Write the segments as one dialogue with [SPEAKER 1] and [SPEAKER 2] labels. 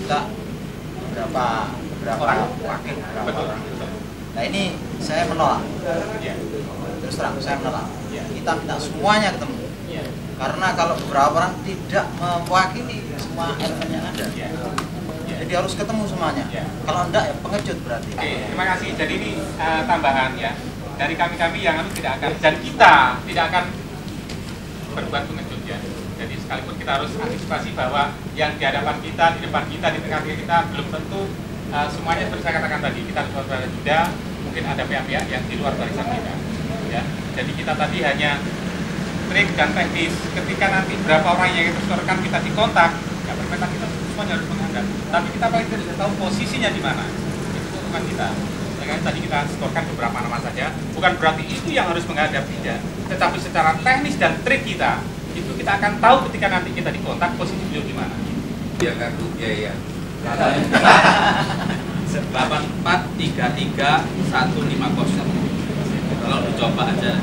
[SPEAKER 1] minta beberapa orang. Nah ini saya menolak. Terus terang saya menolak. Kita minta semuanya ketemu. Karena kalau beberapa orang tidak mewakili semua elemen yang ada. Jadi harus ketemu semuanya. Kalau enggak ya pengecut berarti.
[SPEAKER 2] Oke, terima kasih. Jadi ini tambahan ya. Dari kami yang tidak akan, dan kita tidak akan berbuat pengecut ya. Jadi sekalipun kita harus antisipasi bahwa yang di hadapan kita, di depan kita, di tengah kita belum tentu semuanya seperti saya katakan tadi. Kita harus waspada juga, mungkin ada pihak-pihak yang di luar barisan kita. Ya. Jadi kita tadi hanya trik dan teknis. Ketika nanti berapa orang yang tersetorkan kita dikontak, ya permintaan kita semuanya harus menghadap. Tapi kita paling tidak tahu posisinya di mana. Itu keuntungan kita. Makanya tadi kita setorkan beberapa nama saja. Bukan berarti itu yang harus menghadap, tidak. Tetapi secara teknis dan trik kita, itu kita akan tahu ketika nanti kita dikontak posisi beliau di mana.
[SPEAKER 3] Ya kartu biaya. 8433 150. Kalau dicoba aja.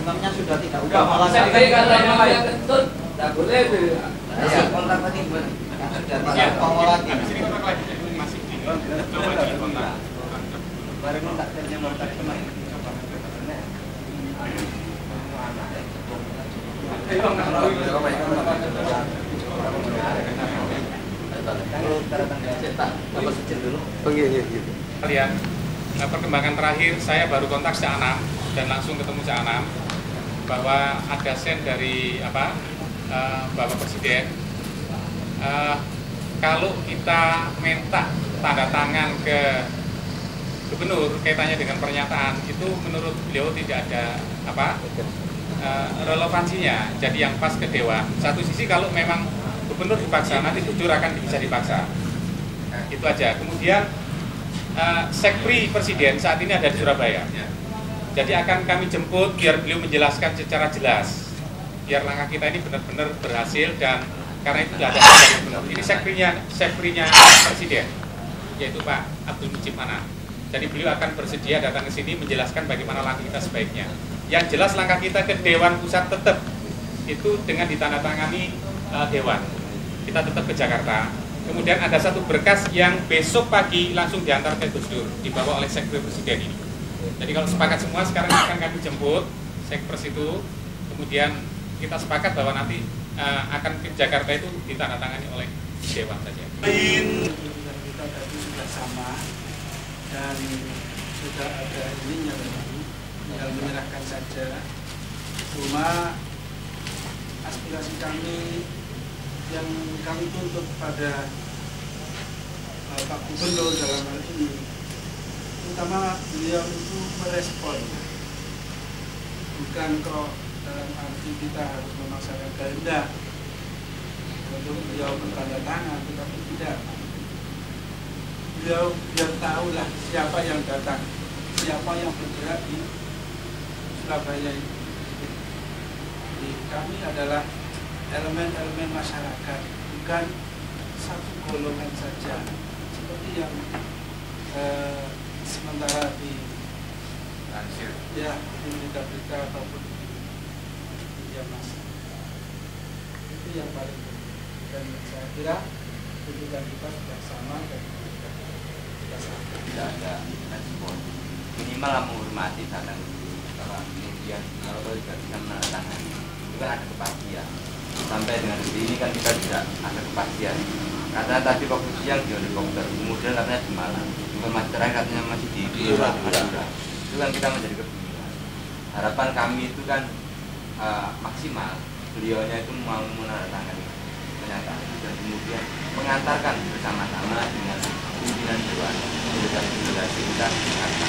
[SPEAKER 1] Imamnya sudah tidak
[SPEAKER 4] udah
[SPEAKER 1] lagi.
[SPEAKER 4] Saya kalau yang kentut tidak boleh.
[SPEAKER 1] Ya, kontak lagi gimana? Sudah tidak mau lagi.
[SPEAKER 2] Habis ini kontak lagi. Masih di coba lagi kontak.
[SPEAKER 1] Baru kontak saja kontak kemarin.
[SPEAKER 2] Kalian perkembangan terakhir saya baru kontak Cak Anam dan langsung ketemu Cak Anam bahwa ada sen dari Bapak Presiden. Kalau kita minta tanda tangan ke gubernur kaitannya dengan pernyataan itu menurut beliau tidak ada relevansinya, jadi yang pas ke Dewan. Satu sisi kalau memang gubernur dipaksa nanti jujur akan bisa dipaksa, itu aja. Kemudian Sekpri Presiden saat ini ada di Surabaya, jadi akan kami jemput biar beliau menjelaskan secara jelas, biar langkah kita ini benar-benar berhasil. Dan karena itu sudah ada dari gubernur, ini Sekprinya Presiden, yaitu Pak Abdul Mujib Mana. Jadi beliau akan bersedia datang ke sini menjelaskan bagaimana langkah kita sebaiknya. Yang jelas langkah kita ke Dewan Pusat tetap itu dengan ditandatangani Dewan. Kita tetap ke Jakarta. Kemudian ada satu berkas yang besok pagi langsung diantar ke Gus Dur, dibawa oleh Sekpri Presiden ini. Jadi kalau sepakat semua sekarang akan kami jemput Sekpres itu. Kemudian kita sepakat bahwa nanti akan ke Jakarta itu ditandatangani oleh Dewan saja.
[SPEAKER 5] Kita tadi sudah sama dan sudah ada ininya memang, tinggal menyerahkan saja. Cuma aspirasi kami yang kami tuntut pada Pak Gubernur dalam hal ini, terutama beliau itu merespon, bukan kok dalam arti kita harus memaksakan kehendak untuk beliau bertanda tangan, tetapi tidak. Beliau biar tahulah siapa yang datang, siapa yang bergerak di Surabaya ini. Jadi kami adalah elemen-elemen masyarakat, bukan satu golongan saja seperti yang sementara di berita-berita ataupun media massa. Itu yang paling penting. Dan saya kira tuntutan kita sudah sama dan
[SPEAKER 3] tidak ada respon, minimal menghormati datang
[SPEAKER 6] kemudian kalau tidak bisa menandatangani itu kan ada kepastian. Sampai dengan detik ini kan kita tidak ada kepastian. Karena tadi waktu siang di helikopter, kemudian katanya di Malang, informasi terakhir katanya masih di Madura. Itu kan kita menjadi kebingungan. Harapan kami itu kan maksimal beliaunya itu mau menandatangani pernyataan dan kemudian mengantarkan bersama-sama dengan pimpinan dewan delegasi kita di Jakarta.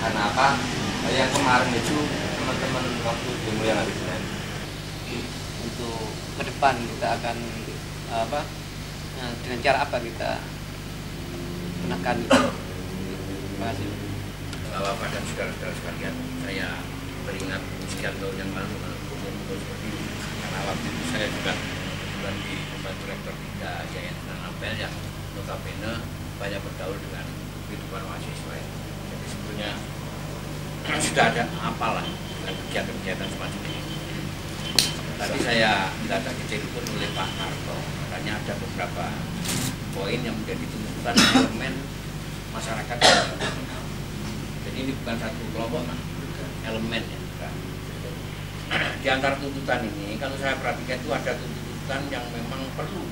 [SPEAKER 6] Karena apa? Yang kemarin itu teman-teman waktu demo yang habis Senin.
[SPEAKER 7] Untuk ke depan kita akan dengan cara apa kita menekan itu? Terima kasih.
[SPEAKER 8] Bapak dan saudara-saudara sekalian, saya teringat sekian tahun yang lalu umum seperti ini. Karena waktu itu saya juga di pembantu rektor 3 Yayasan Ampel yang notabene banyak bergaul dengan kehidupan mahasiswa. Jadi sebetulnya sudah ada apalah dengan kegiatan-kegiatan semacam ini. Tadi saya diajak ke telepon oleh Pak Harto, katanya ada beberapa poin yang menjadi tuntutan elemen masyarakat. Jadi ini bukan satu kelompok, elemen ya. Di antara tuntutan ini, kalau saya perhatikan itu ada tuntutan yang memang perlu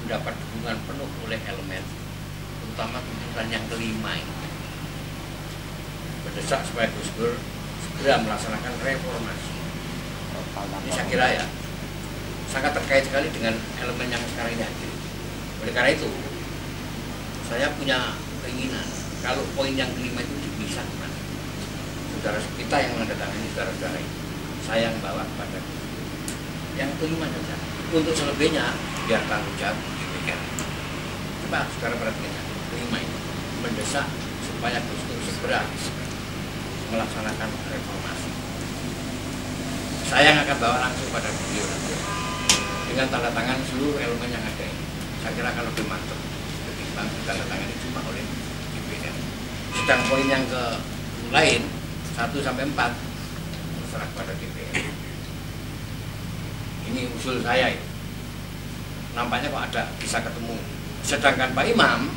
[SPEAKER 8] mendapat dukungan penuh oleh elemen, terutama tuntutan yang kelima ini. Mendesak supaya Gus Dur segera melaksanakan reformasi. Ini saya kira ya sangat terkait sekali dengan elemen yang sekarang ini hadir. Oleh karena itu, saya punya keinginan kalau poin yang kelima itu dipisahkan. Saudara kita yang menandatangani, saudara-saudara ini, saya yang bawa kepada yang kelima saja. Untuk selebihnya biar tanggung jawab DPR. Coba saudara perhatikan kelima ini mendesak supaya Gus Dur segera melaksanakan reformasi. Saya yang akan bawa langsung pada beliau dengan tanda tangan seluruh elemen yang ada ini. Saya kira akan lebih mantap ketimbang tanda tangan cuma oleh DPR. Sedang poin yang ke lain 1 sampai 4 terserah pada DPR. Ini usul saya itu. Nampaknya kok ada bisa ketemu. Sedangkan Pak Imam,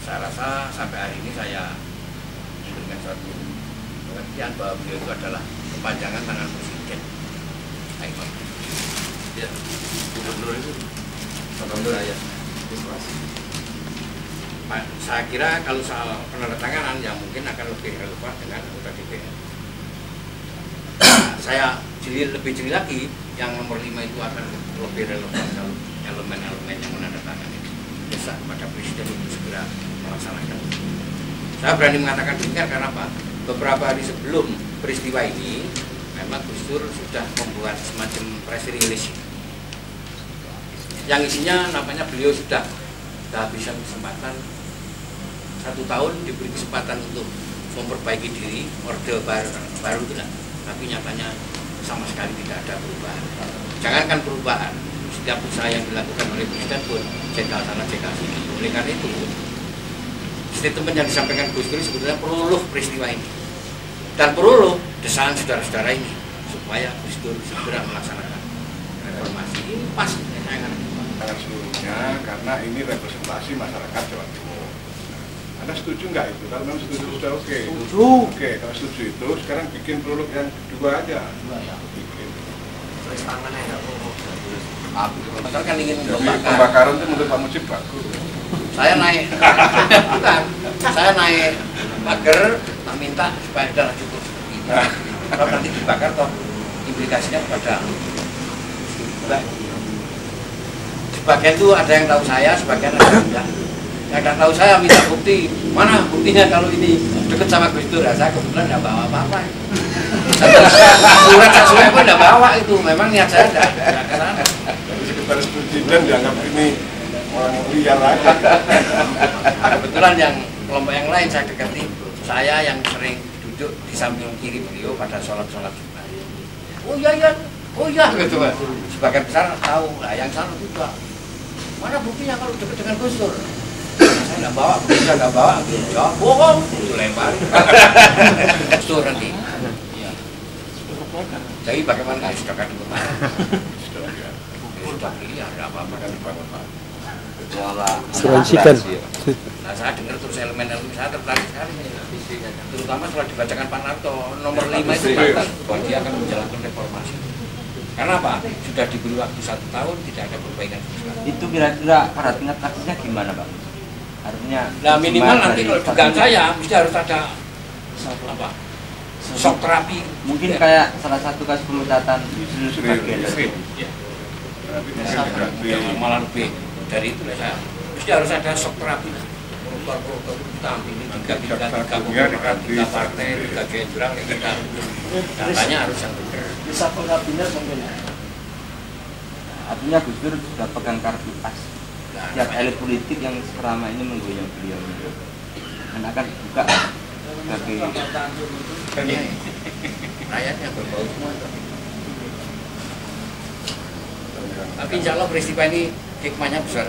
[SPEAKER 8] saya rasa sampai hari ini saya memberikan suatu pengertian bahwa beliau itu adalah kepanjangan tangan presiden. Pak Imam.
[SPEAKER 3] Ya, gubernur itu gubernur saya.
[SPEAKER 8] Saya kira kalau soal penandatanganan yang mungkin akan lebih relevan dengan anggota DPR. Saya lebih jeli lagi, yang nomor 5 itu akan lebih relevan kalau elemen-elemen yang menandatangani desak kepada presiden untuk segera melaksanakan. Saya berani mengatakan demikian karena apa? Beberapa hari sebelum peristiwa ini, memang Gus Dur sudah membuat semacam press release yang isinya nampaknya beliau sudah kehabisan kesempatan 1 tahun, diberi kesempatan untuk memperbaiki diri, orde baru itu lah. Tapi nyatanya sama sekali tidak ada perubahan. Jangankan perubahan, setiap usaha yang dilakukan oleh presiden pun cekal sana cekal sini. Oleh karena itu, statement yang disampaikan Gus Dur sebetulnya perlu peristiwa ini dan perlu desakan saudara-saudara ini supaya Gus Dur segera melaksanakan reformasi. Ini pas
[SPEAKER 9] sangat seluruhnya karena ini representasi masyarakat Jawa Timur. Anda setuju nggak itu? Kalau memang setuju sudah oke. Setuju. Oke, kalau setuju itu sekarang bikin produk yang kedua aja. Bikin.
[SPEAKER 8] Terus tangannya nggak mau. Masyarakat kan ingin
[SPEAKER 9] pembakaran itu menurut Pak Mujib bagus.
[SPEAKER 8] Saya naik, bukan. Saya naik pagar, tak minta supaya ada cukup seperti itu. Kalau nanti dibakar toh implikasinya kepada sebagian itu ada yang tahu saya, sebagian ada yang tidak. Yang tidak tahu saya minta bukti. Mana buktinya kalau ini dekat sama Gus Dur? Saya kebetulan tidak bawa apa-apa. Surat sesuai pun tidak bawa itu. Memang niat saya tidak ke sana.
[SPEAKER 9] Sekretaris Presiden dianggap ini orang liar aja.
[SPEAKER 8] Kebetulan yang kelompok yang lain saya dekati. Saya yang sering duduk di samping kiri beliau pada sholat-sholat Jumat. Oh iya gitu Pak. Sebagian besar tahu lah, yang sana juga. Mana buktinya kalau dekat dengan Gus Dur? Saya nggak bawa, saya nggak bawa. Jawab bohong, itu lempar. Gus Dur nanti. Iya. Jadi bagaimana sudah kan itu Pak? Sudah iya, ada apa-apa kan Pak.
[SPEAKER 6] Nah,
[SPEAKER 8] saya dengar terus elemen-elemen saya tertarik sekali. terutama setelah dibacakan Pak Narto nomor 5 itu bahkan bahwa dia akan menjalankan reformasi. Karena apa? Sudah diberi waktu 1 tahun tidak ada perbaikan sama sekali.
[SPEAKER 6] Itu kira-kira pada tingkat praktisnya gimana, Pak? Artinya
[SPEAKER 8] Nah minimal nanti kalau dugaan saya mesti harus ada apa? Shock terapi.
[SPEAKER 6] Mungkin kayak salah satu kasus pemecatan sebagian dari
[SPEAKER 2] Ya.
[SPEAKER 8] Malah lebih dari itu saya mesti harus ada shock terapi. Ini tiga partai, 3 jenderal yang kita katanya harus yang benar.
[SPEAKER 4] Bisa kabinet mungkin.
[SPEAKER 6] Artinya Gus Dur sudah pegang kartu as. Setiap elit politik yang selama ini menggoyang beliau dan akan dibuka sebagai
[SPEAKER 8] rakyatnya berbau semua. Tapi insya Allah peristiwa ini hikmahnya besar.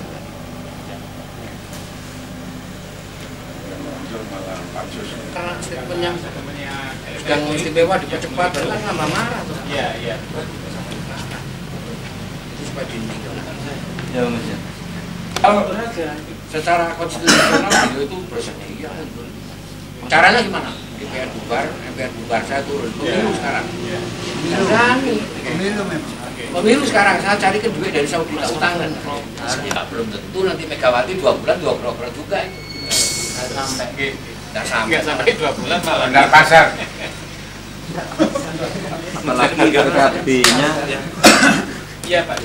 [SPEAKER 8] Karena statementnya sedang istimewa dipercepat, kan nambah marah tuh.
[SPEAKER 2] Iya, iya.
[SPEAKER 8] Itu supaya dihentikan.
[SPEAKER 6] ya Mas ya.
[SPEAKER 8] Kalau secara konstitusional beliau itu prosesnya iya. Caranya gimana? DPR bubar, MPR bubar, saya turun. Pemilu sekarang. Berani. Pemilu sekarang, saya carikan duit dari Saudi, tak utangan. Belum tentu nanti Megawati 2 bulan 2 program juga.
[SPEAKER 2] Nggak sampai 2 bulan malah.
[SPEAKER 3] Nggak pasar.
[SPEAKER 6] Apalagi PKB-nya
[SPEAKER 2] Iya Pak.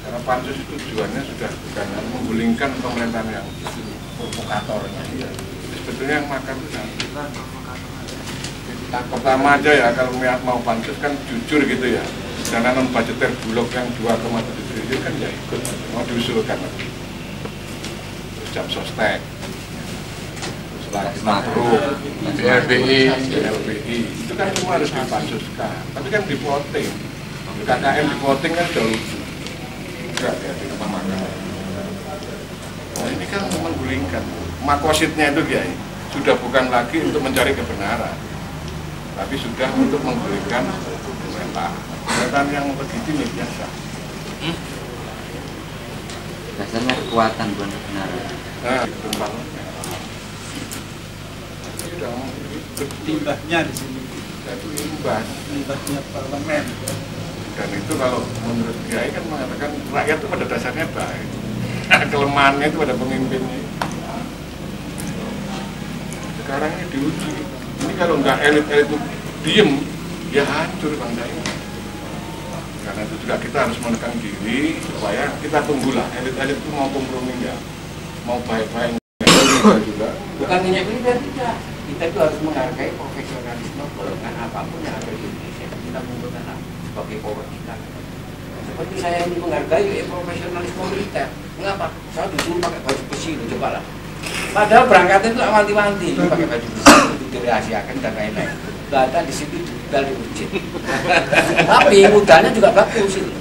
[SPEAKER 9] Karena pansus itu tujuannya sudah bukan menggulingkan pemerintahan yang provokatornya. Iya. Sebetulnya yang makan itu pertama aja ya, kalau mau pansus kan jujur gitu ya. Dana non budgeter Bulog yang 2,7 triliun kan ya ikut mau diusulkan. Terus jam sostek, terus lagi makro, LBI, itu kan semua harus dipansuskan. Tapi kan di voting, KKM di voting kan jauh lucu. Enggak ya di rumah makan. Nah ini kan menggulingkan. Makositnya itu Kiai sudah bukan lagi untuk mencari kebenaran, tapi sudah untuk menggulingkan pemerintahan yang legitim biasa.
[SPEAKER 6] biasanya kekuatan bukan kebenaran.
[SPEAKER 9] Nah, itu sudah
[SPEAKER 5] Limbahnya di sini.
[SPEAKER 9] itu imbas.
[SPEAKER 5] Limbahnya parlemen.
[SPEAKER 9] Dan itu kalau menurut Kiai kan mengatakan rakyat itu pada dasarnya baik. Kelemahannya itu pada pemimpinnya. Sekarang ini diuji. Ini kalau nggak elit-elit itu diem, ya hancur bangsa ini. Karena itu juga kita harus menekan diri supaya kita tunggulah elit-elit itu mau kompromi nggak, mau baik-baik juga.
[SPEAKER 8] Bukan hanya militer tidak. Kita itu harus menghargai profesionalisme golongan apapun yang ada di Indonesia. Kita menggunakan sebagai power kita. Seperti saya ini menghargai profesionalisme militer. Mengapa? Saya disuruh pakai baju besi itu, coba lah. Padahal berangkatnya itu wanti-wanti, pakai baju besi untuk dirahasiakan dan lain-lain. Data di situ juga diuji. Tapi mudahnya juga bagus itu.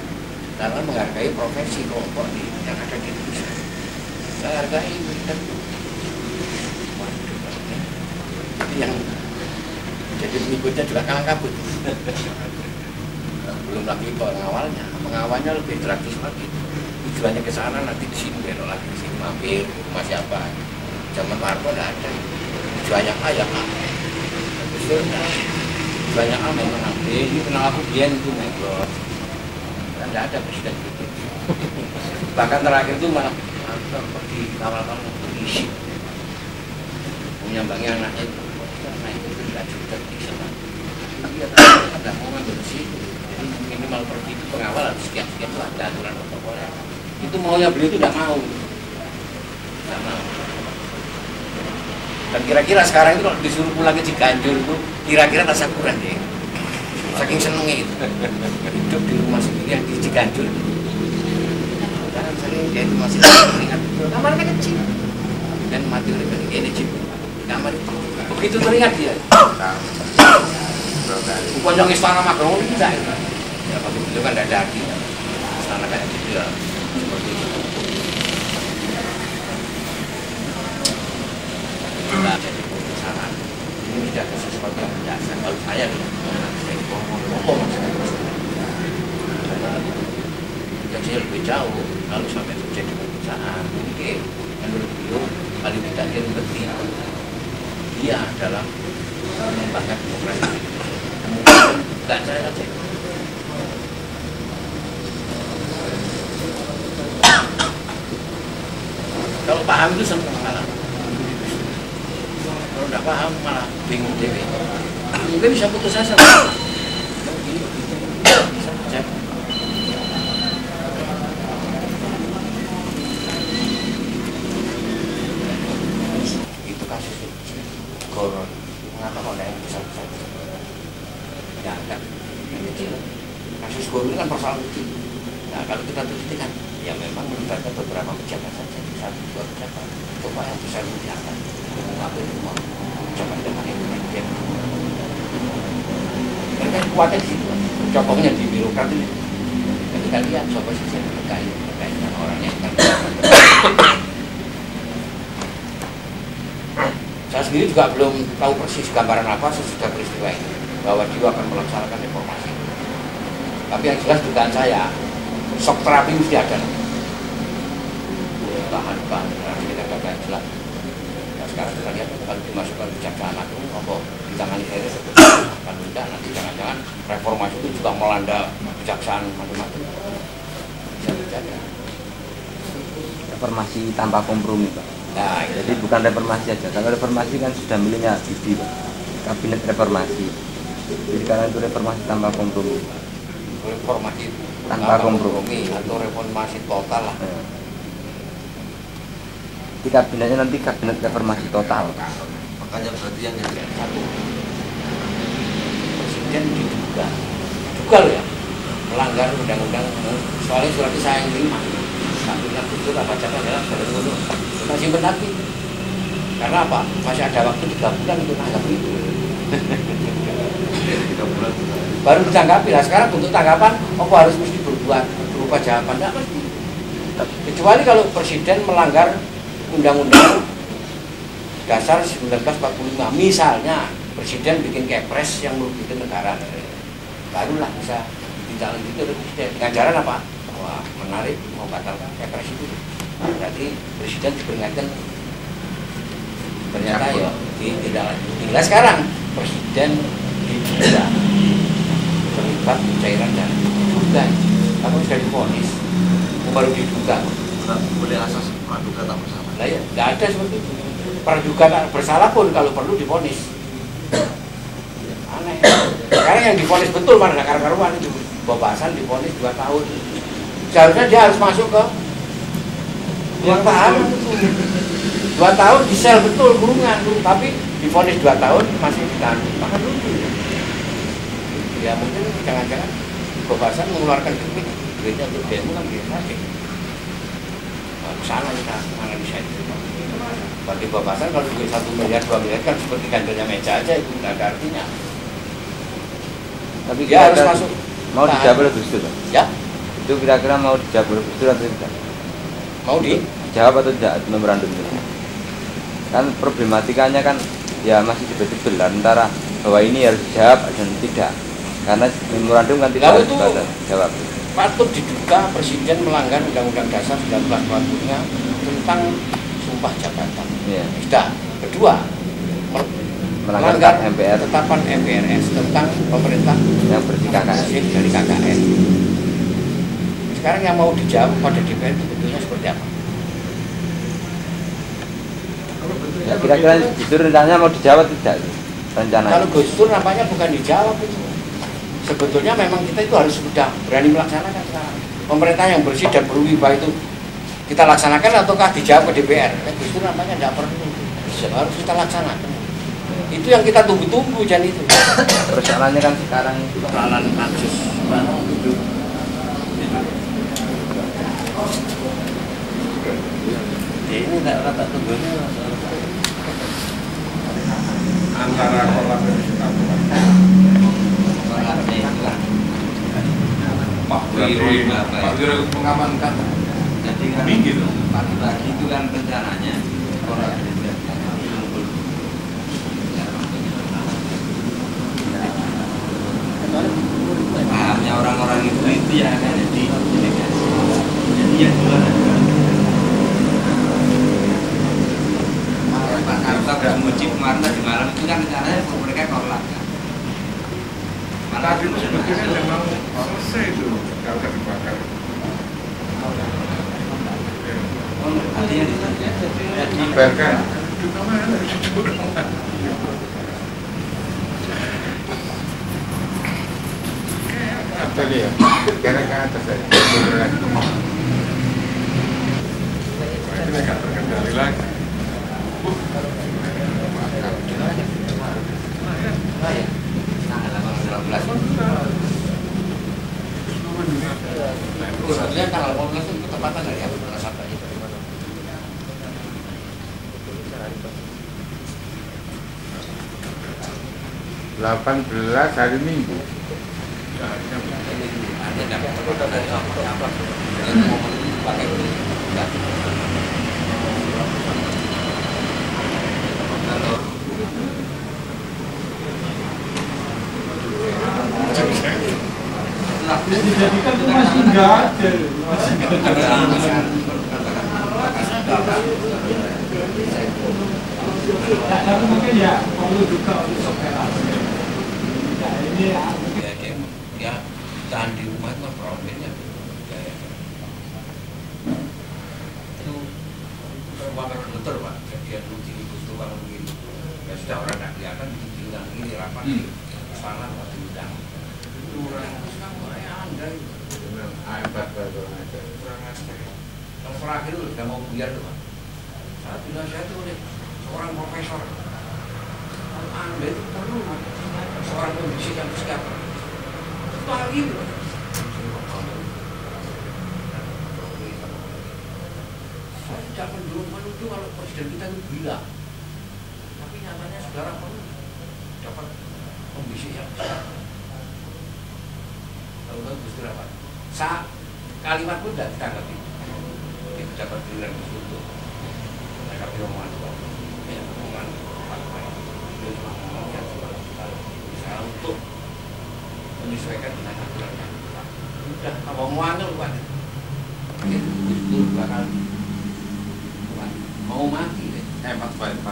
[SPEAKER 8] Karena menghargai profesi kelompok yang ada di Indonesia. Saya hargai militer itu. Yang jadi pengikutnya juga kalang kabut. Belum lagi pengawalnya, pengawalnya lebih tragis lagi. Tujuannya ke sana nanti di sini belok lagi di sini mampir rumah siapa. Zaman Pak Harto tidak ada. Tujuannya A ya A. Tujuannya A memang A. Ini kenal aku dia itu negros. Kan tidak ada presiden itu. Bahkan terakhir itu malah pergi kawal-kawal berisi. Menyambangi anaknya itu. Nah itu tidak juga di sana. Tapi ada momen bersih. Jadi minimal pergi itu pengawal harus sekian-sekian itu ada aturan protokolnya. Itu maunya beliau itu tidak mau. Tidak mau. Dan kira-kira sekarang itu kalau disuruh pulang ke Ciganjur itu kira-kira rasa kurang deh. Saking senengnya itu. Hidup di rumah sendiri yang di Ciganjur. Karena sering dia itu masih teringat. Kamarnya kecil. Dan mati oleh ini kamar itu. Begitu teringat dia. Pojok istana Magelang itu tidak. Ya waktu itu kan tidak ada lagi. Istana kayak gitu ya. Seperti itu. Nah, jadi kebesaran ini tidak ada sesuatu yang mendasar. Kalau saya jadi lebih jauh kalau sampai terjadi kebesaran mungkin menurut beliau paling tidak dia mengerti bahagia dalam mengembangkan demokrasi. Bukan saya saja. Kalau paham itu senang malah. Kalau tidak paham malah bingung dewe. Mungkin bisa putus asa. Itu kasus koron. Mengapa kok ada yang besar-besar? Ya kan, yang kecil. Kasus koron ini kan persoalan kecil. Nah kalau kita teliti kan, ya memang melibatkan beberapa pejabat saja. Satu dua pejabat. Coba yang besar itu diangkat. Mengambil semua. Coba dengan yang mereka kuatnya di situ. Cokongnya di birokrat ini. Ketika lihat coba saja terkait dengan orang yang akan saya sendiri juga belum tahu persis gambaran apa sesudah peristiwa ini bahwa dia akan melaksanakan reformasi. Tapi yang jelas dugaan saya shock terapi mesti ada. Tahan kita kagak jelas. Nah, sekarang kita lihat kalau dimasukkan kejaksaan agung apa ditangani saya kan tidak, nanti jangan-jangan reformasi itu juga melanda kejaksaan macam-macam. Bisa terjadi.
[SPEAKER 6] Reformasi tanpa kompromi, Pak.
[SPEAKER 8] Nah,
[SPEAKER 6] jadi bukan reformasi aja. Kalau reformasi kan sudah miliknya Habibie, Pak. Kabinet reformasi. Jadi karena itu reformasi tanpa kompromi.
[SPEAKER 8] Reformasi
[SPEAKER 6] tanpa kompromi
[SPEAKER 8] atau reformasi total lah.
[SPEAKER 6] Di kabinetnya nanti kabinet reformasi total.
[SPEAKER 3] Makanya berarti yang jadi
[SPEAKER 8] satu presiden diduga loh ya melanggar undang-undang, soalnya suratnya saya yang terima tapi kan betul apa bacakan adalah kita simpen lagi karena apa, masih ada waktu 3 bulan untuk tangkap itu.
[SPEAKER 3] 3 bulan
[SPEAKER 8] baru ditanggapi lah. Sekarang untuk tanggapan apa harus mesti berbuat berupa jawaban, tidak mesti, kecuali kalau presiden melanggar undang-undang dasar 1945, misalnya presiden bikin kepres yang merugikan negara, barulah bisa ditindaklanjuti oleh presiden. Ganjaran apa? Bahwa menarik membatalkan kepres itu. Berarti presiden diperingatkan, ternyata ya ditindaklanjuti. Nah sekarang presiden diduga terlibat cairan dan diduga, tapi sudah divonis, baru diduga.
[SPEAKER 3] boleh asas praduga tak bersalah.
[SPEAKER 8] Nah ya, nggak ada seperti itu. Praduga tak bersalah pun kalau perlu divonis. Aneh. Sekarang yang divonis betul mana nggak karuan itu. Pembahasan divonis 2 tahun. Seharusnya dia harus masuk ke 2 tahun. 2 tahun di sel betul kurungan, tapi divonis 2 tahun masih ditahan. Maka dulu. Ya mungkin jangan-jangan pembahasan mengeluarkan duitnya untuk demo kan dia sakit. Kesana kita analisa itu. Bagi pembahasan kalau duit 1 miliar 2 miliar kan seperti gandelnya meja aja, itu nggak ada artinya.
[SPEAKER 6] Tapi
[SPEAKER 8] dia harus masuk.
[SPEAKER 6] Mau dijawab oleh Gus Dur?
[SPEAKER 8] Ya.
[SPEAKER 6] Itu kira-kira mau dijawab oleh Gus Dur atau tidak?
[SPEAKER 8] Mau
[SPEAKER 6] dijawab atau tidak memorandum itu? Kan problematikanya kan ya masih debatable antara bahwa ini harus dijawab dan tidak. Karena memorandum kan tidak harus dijawab.
[SPEAKER 8] Patut diduga presiden melanggar Undang-Undang Dasar 1945 tentang sumpah jabatan.
[SPEAKER 6] Ya.
[SPEAKER 8] Sudah. Kedua, melanggar
[SPEAKER 6] MPR,
[SPEAKER 8] tetapan MPRS tentang pemerintah
[SPEAKER 6] yang bersih KKN
[SPEAKER 8] dari KKN. Sekarang yang mau dijawab pada DPR itu bentuknya seperti apa?
[SPEAKER 6] Ya, kira-kira Gus Dur rencananya mau dijawab tidak? Rencana.
[SPEAKER 8] Kalau Gus Dur nampaknya bukan dijawab itu. Sebetulnya memang kita itu harus sudah berani melaksanakan sekarang. Pemerintah yang bersih dan berwibawa itu kita laksanakan ataukah dijawab ke DPR? Gus Dur nampaknya tidak perlu. Harus kita laksanakan. Itu yang kita tunggu-tunggu dan itu.
[SPEAKER 6] Persoalannya kan sekarang
[SPEAKER 8] persoalan pansus. Ini tidak rata tunggunya
[SPEAKER 9] antara kolaborasi
[SPEAKER 3] Pak Wiro mengamankan. Jadi kan pagi-pagi itu kan rencananya orang pahamnya orang-orang itu ya kan jadi delegasi. Jadi yang jualan Pak Karta bermuji
[SPEAKER 8] Haji kemarin tadi malam itu kan rencananya mereka kolak kan.
[SPEAKER 9] Tadi itu sebetulnya memang selesai itu kalau dibakar.
[SPEAKER 8] Artinya
[SPEAKER 9] Dibarkan. Apa dia? Kira-kira atas aja. Ini akan terkendali lagi.
[SPEAKER 8] Sebenarnya tanggal 18 itu ketepatan dari apa? Nasabahnya dari mana?
[SPEAKER 9] 18 hari Minggu.
[SPEAKER 8] Ada data dari apa? Dari momen pakai itu.
[SPEAKER 5] Dijadikan itu masih enggak ada. Tapi mungkin ya perlu juga untuk operasi. Ini
[SPEAKER 8] ya tahan di rumah itu problemnya. Itu ruangan dokter Pak, dia rugi itu kalau begini. Ya sudah orang nggak kelihatan bilang ini rapat salah waktu undang. Kurang Anda itu. Kurang ajar. Yang terakhir itu sudah mau buyar tuh Pak. Saat bilang saya tuh seorang profesor. Anda itu perlu seorang pembisik yang bersikap. Itu lagi itu. Saya tidak menuduh kalau presiden kita itu gila. Tapi nyatanya saudara perlu dapat pembisik yang besar. Tahu-tahu Gus Dur apa? Kalimat pun tidak ditanggapi. Dia dapat giliran Gus Dur itu. Mereka omongan itu. Ya, omongan apa ya? Dia cuma ngomong ya cuma kita berusaha untuk menyesuaikan dengan aturan yang kita. Udah, apa omongan itu Pak? Gus Dur bakal mau mati deh.
[SPEAKER 6] Hebat baik.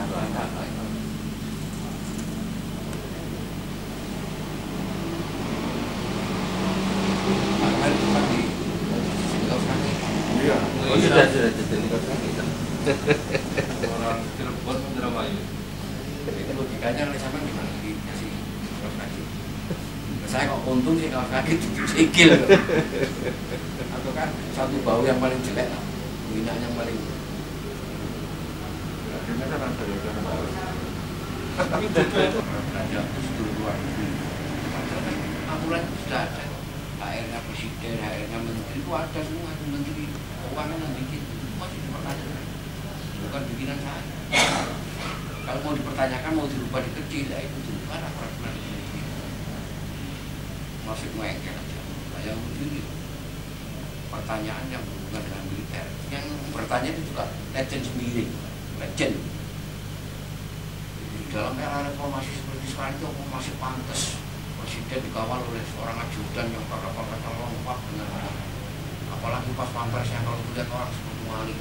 [SPEAKER 9] Iya.
[SPEAKER 6] Oh sudah jadi kos kaki.
[SPEAKER 3] Orang Cirebon Indramayu.
[SPEAKER 8] Itu logikanya oleh sama gimana dikasih kaos kaki. Saya kok untung sih kaos kaki sikil. Atau kan satu bau yang paling jelek, minyak yang paling.
[SPEAKER 9] Akhirnya kan ada yang baru.
[SPEAKER 8] Tapi belanja seluruh luar negeri. Aturan sudah ada. HR-nya presiden, HR-nya menteri itu ada semua, menteri keuangan yang bikin itu masih dipertanyakan, bukan bikinan saya. Kalau mau dipertanyakan, mau dirubah dikecil, ya itu dirubah peraturan ini. Masih mengengkel aja. Saya begini, pertanyaan yang berhubungan dengan militer, yang bertanya itu juga legend sendiri, legend. Di dalam era reformasi seperti sekarang itu masih pantas presiden dikawal oleh seorang ajudan yang pakar-pakar lengkap dengan apalagi pas pampresnya kalau melihat orang seperti maling.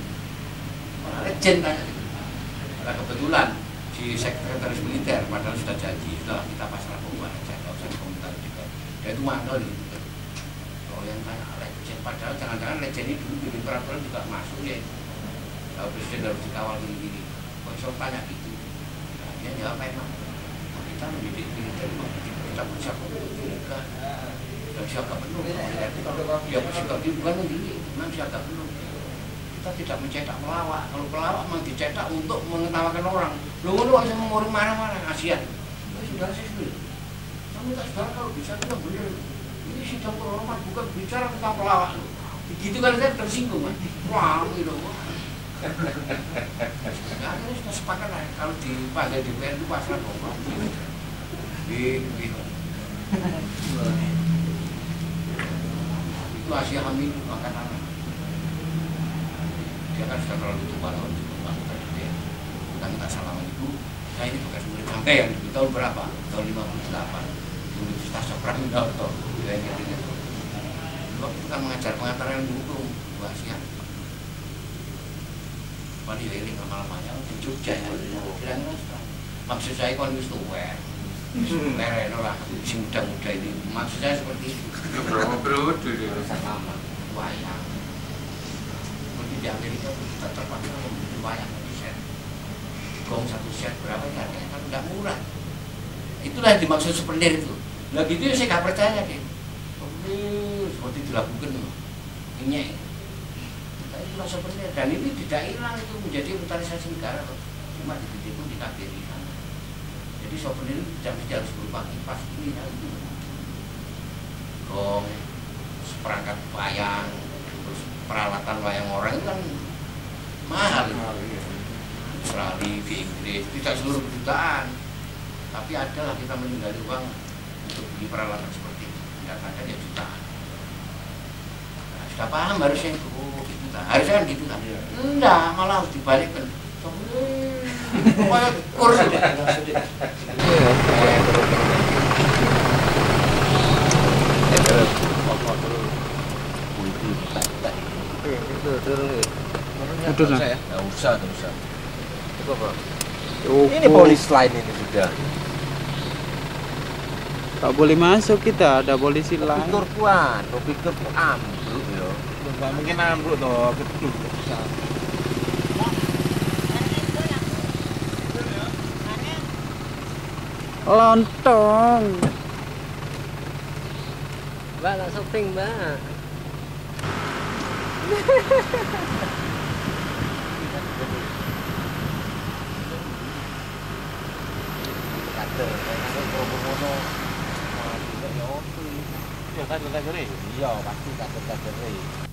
[SPEAKER 8] Mana legend tanya gitu. Nah kebetulan si sekretaris militer padahal sudah janji setelah kita pasrah pembuat aja nggak usah komentar juga. Dia itu mandel gitu kan. Kalau yang tanya legend padahal jangan-jangan legend ini dulu bikin peraturan juga masuk ya. Kalau presiden harus dikawal gini-gini. Kok bisa tanya gitu? Nah, dia jawab emang kita mendidik militer kita bersiap juga dan siaga penuh. Dia bersikap di bukan begini, memang siaga penuh. Kita tidak mencetak pelawak. Kalau pelawak memang dicetak untuk mengetawakan orang. Lu aja mengurung mana-mana kasihan. Sudah sih sendiri. Kamu tak saudara kalau bisa kita benar. Ini sidang terhormat bukan bicara tentang pelawak. Begitu kan saya tersinggung kan. Wah, gitu. Nah, ini sudah sepakat lah. Kalau dipanggil DPR itu pasrah kok. Itu Asia Hamid makan anak. Dia kan sudah terlalu tua tahun itu melakukan itu ya. Kita minta salam ibu. Saya ini bekas murid sampai yang di tahun berapa? Tahun 58 Universitas Soekarno. Dia ingat-ingat. Waktu kita mengajar pengantaran yang dulu Bu Asia. Pani Leli nama-namanya di Jogja ya. Kira-kira Maksud saya kon wis tuwek. Mereno lah, si muda-muda ini. Maksud saya seperti itu.
[SPEAKER 2] Bro,
[SPEAKER 8] urusan lama, wayang. Seperti di Amerika kita terpaksa membeli wayang satu set. Gong satu set berapa ya? Kan udah murah. Itulah yang dimaksud souvenir itu. Nah gitu ya saya gak percaya deh. Seperti dilakukan ini. Itulah souvenir dan ini tidak hilang, itu menjadi inventarisasi negara kok. Cuma dititipkan di KBRI sana. Jadi souvenir itu tidak harus berupa kipas ini ya. Gong, seperangkat wayang, terus peralatan wayang orang itu kan mahal. Australia, di Inggris, tidak seluruh jutaan. Tapi adalah kita meninggali uang untuk beli peralatan seperti itu. Datangkan ya jutaan. Nah, sudah paham harusnya itu. Oh, gitu kan. Harusnya kan gitu kan. Enggak, malah harus dibalikkan. Kayak kursi.
[SPEAKER 7] Udah
[SPEAKER 6] ya? Nggak usah. Itu apa?
[SPEAKER 7] Ini
[SPEAKER 6] polis lain ini sudah.
[SPEAKER 7] Tak boleh masuk kita, ada polisi lain.
[SPEAKER 6] Pikir ambruk ya.
[SPEAKER 9] Nggak mungkin ambruk toh, gedung.
[SPEAKER 7] Lontong.
[SPEAKER 4] Mbak, nggak shopping, Mbak.
[SPEAKER 6] Iya, pasti kader-kader.